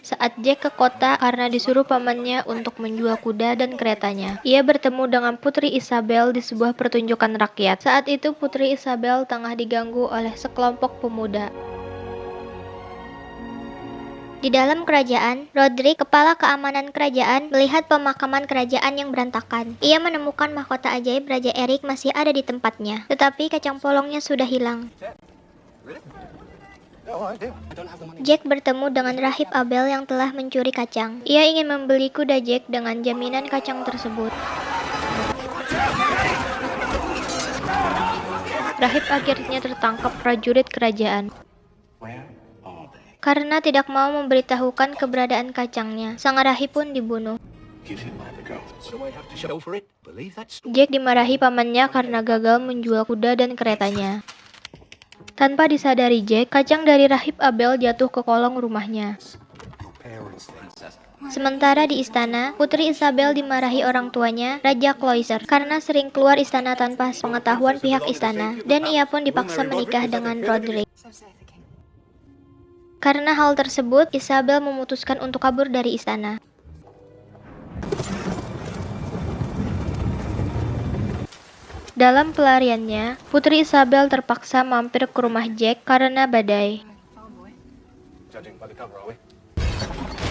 Saat Jack ke kota karena disuruh pamannya untuk menjual kuda dan keretanya, ia bertemu dengan Putri Isabel di sebuah pertunjukan rakyat. Saat itu Putri Isabel tengah diganggu oleh sekelompok pemuda. Di dalam kerajaan, Roderick, kepala keamanan kerajaan, melihat pemakaman kerajaan yang berantakan. Ia menemukan mahkota ajaib Raja Erik masih ada di tempatnya, tetapi kacang polongnya sudah hilang. Jack bertemu dengan Rahib Abel yang telah mencuri kacang. Ia ingin membeli kuda Jack dengan jaminan kacang tersebut. Rahib akhirnya tertangkap prajurit kerajaan. Karena tidak mau memberitahukan keberadaan kacangnya, sang rahib pun dibunuh. Jack dimarahi pamannya karena gagal menjual kuda dan keretanya. Tanpa disadari Jack, kacang dari Rahib Abel jatuh ke kolong rumahnya. Sementara di istana, Putri Isabel dimarahi orang tuanya, Raja Cloister, karena sering keluar istana tanpa pengetahuan pihak istana, dan ia pun dipaksa menikah dengan Roderick. Karena hal tersebut, Isabel memutuskan untuk kabur dari istana. Dalam pelariannya, Putri Isabel terpaksa mampir ke rumah Jack karena badai.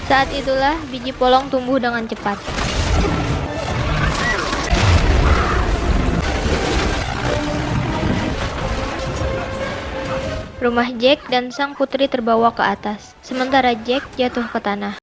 Saat itulah biji polong tumbuh dengan cepat. Rumah Jack dan sang putri terbawa ke atas, sementara Jack jatuh ke tanah.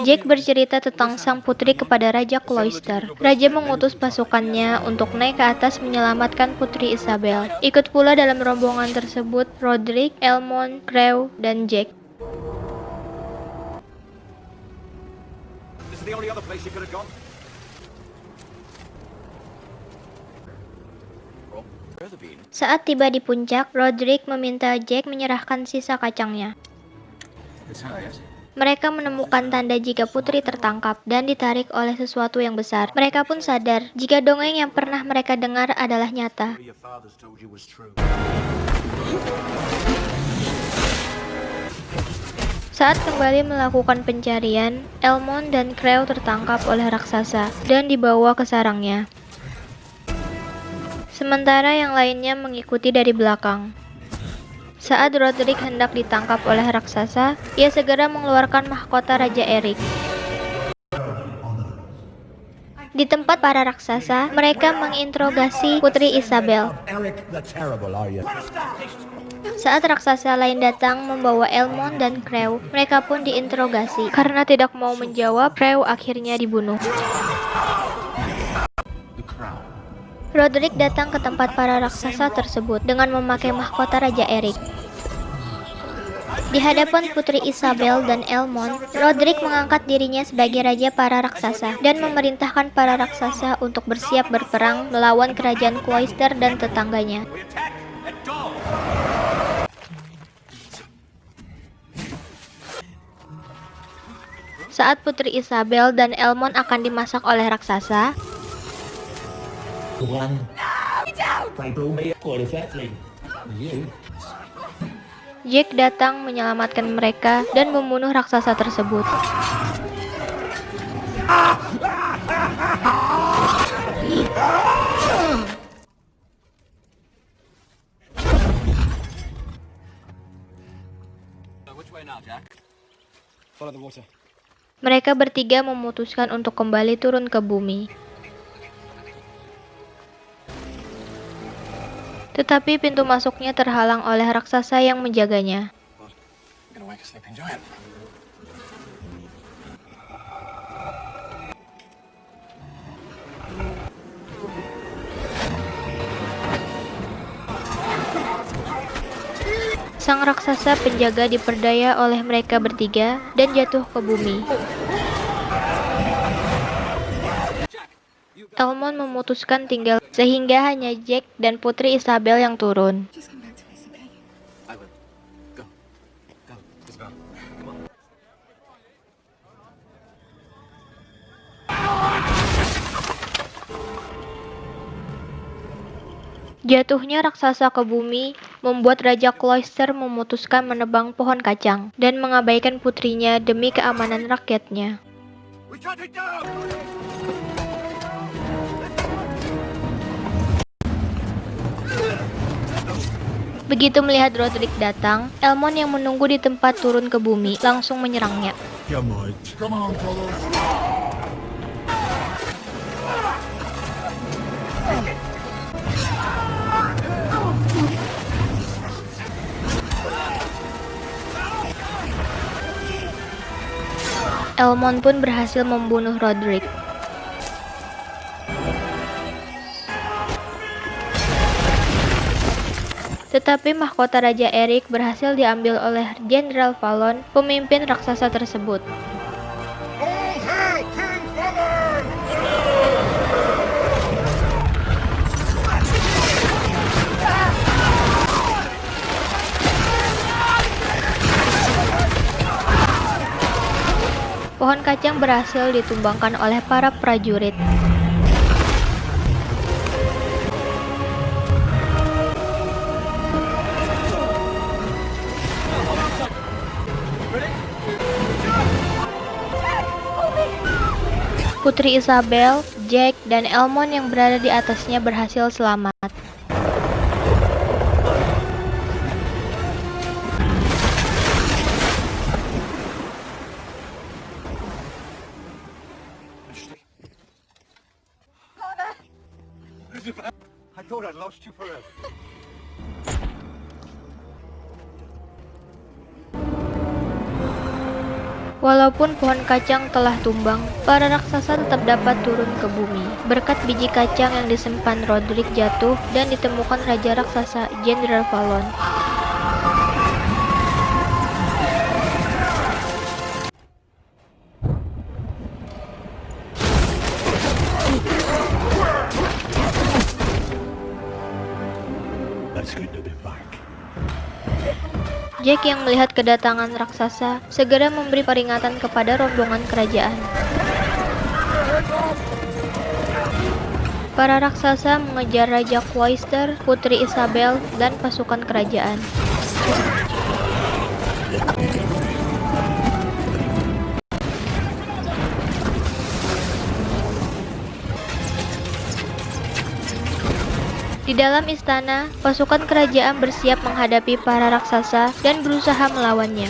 Jack bercerita tentang sang putri kepada Raja Cloister. Raja mengutus pasukannya untuk naik ke atas menyelamatkan Putri Isabel. Ikut pula dalam rombongan tersebut Roderick, Elmond, Crew, dan Jack. Saat tiba di puncak, Roderick meminta Jack menyerahkan sisa kacangnya. Mereka menemukan tanda jika putri tertangkap dan ditarik oleh sesuatu yang besar. Mereka pun sadar jika dongeng yang pernah mereka dengar adalah nyata. Saat kembali melakukan pencarian, Elmond dan Crew tertangkap oleh raksasa dan dibawa ke sarangnya. Sementara yang lainnya mengikuti dari belakang. Saat Roderick hendak ditangkap oleh raksasa, ia segera mengeluarkan mahkota Raja Erik. Di tempat para raksasa, mereka menginterogasi Putri Isabel. Saat raksasa lain datang membawa Elmond dan Crew, mereka pun diinterogasi. Karena tidak mau menjawab, Crew akhirnya dibunuh. Roderick datang ke tempat para raksasa tersebut dengan memakai mahkota Raja Erik. Di hadapan Putri Isabel dan Elmond, Roderick mengangkat dirinya sebagai raja para raksasa dan memerintahkan para raksasa untuk bersiap berperang melawan kerajaan Cloister dan tetangganya. Saat Putri Isabel dan Elmond akan dimasak oleh raksasa, Jack datang menyelamatkan mereka dan membunuh raksasa tersebut. Mereka bertiga memutuskan untuk kembali turun ke bumi. Tetapi pintu masuknya terhalang oleh raksasa yang menjaganya. Sang raksasa penjaga diperdaya oleh mereka bertiga dan jatuh ke bumi. Elmond memutuskan tinggal sehingga hanya Jack dan Putri Isabel yang turun. Jatuhnya raksasa ke bumi membuat Raja Cloyster memutuskan menebang pohon kacang dan mengabaikan putrinya demi keamanan rakyatnya. Begitu melihat Roderick datang, Elmond yang menunggu di tempat turun ke bumi langsung menyerangnya. Elmond pun berhasil membunuh Roderick. Tetapi mahkota Raja Erik berhasil diambil oleh Jenderal Fallon, pemimpin raksasa tersebut. Pohon kacang berhasil ditumbangkan oleh para prajurit. Putri Isabel, Jack, dan Elmond yang berada di atasnya berhasil selamat. I thought I'd lost you forever. Walaupun pohon kacang telah tumbang, para raksasa tetap dapat turun ke bumi. Berkat biji kacang yang disimpan Roderick jatuh dan ditemukan Raja Raksasa Jenderal Fallon. That's good to be back. Jack yang melihat kedatangan raksasa segera memberi peringatan kepada rombongan kerajaan. Para raksasa mengejar Raja Cloyster, Putri Isabel, dan pasukan kerajaan. Di dalam istana, pasukan kerajaan bersiap menghadapi para raksasa dan berusaha melawannya.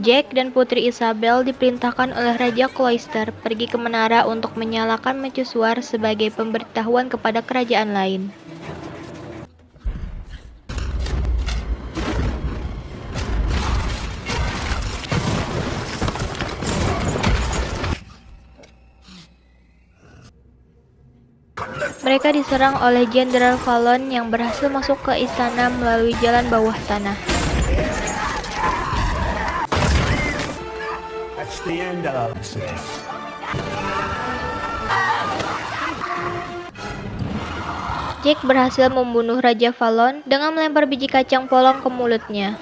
Jack dan Putri Isabel diperintahkan oleh Raja Cloyster pergi ke menara untuk menyalakan mercusuar sebagai pemberitahuan kepada kerajaan lain. Mereka diserang oleh Jenderal Fallon yang berhasil masuk ke istana melalui jalan bawah tanah. That's the end of this. Jack berhasil membunuh Raja Fallon dengan melempar biji kacang polong ke mulutnya.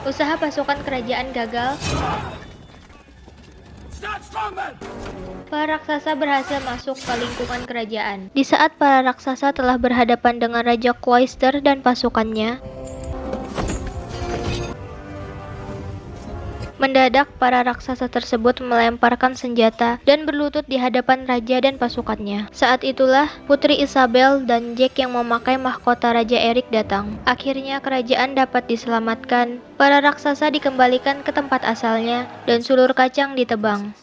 Usaha pasukan kerajaan gagal. Para raksasa berhasil masuk ke lingkungan kerajaan. Di saat para raksasa telah berhadapan dengan Raja Cloyster dan pasukannya, mendadak para raksasa tersebut melemparkan senjata dan berlutut di hadapan raja dan pasukannya. Saat itulah Putri Isabel dan Jack yang memakai mahkota Raja Erik datang. Akhirnya kerajaan dapat diselamatkan, para raksasa dikembalikan ke tempat asalnya, dan sulur kacang ditebang.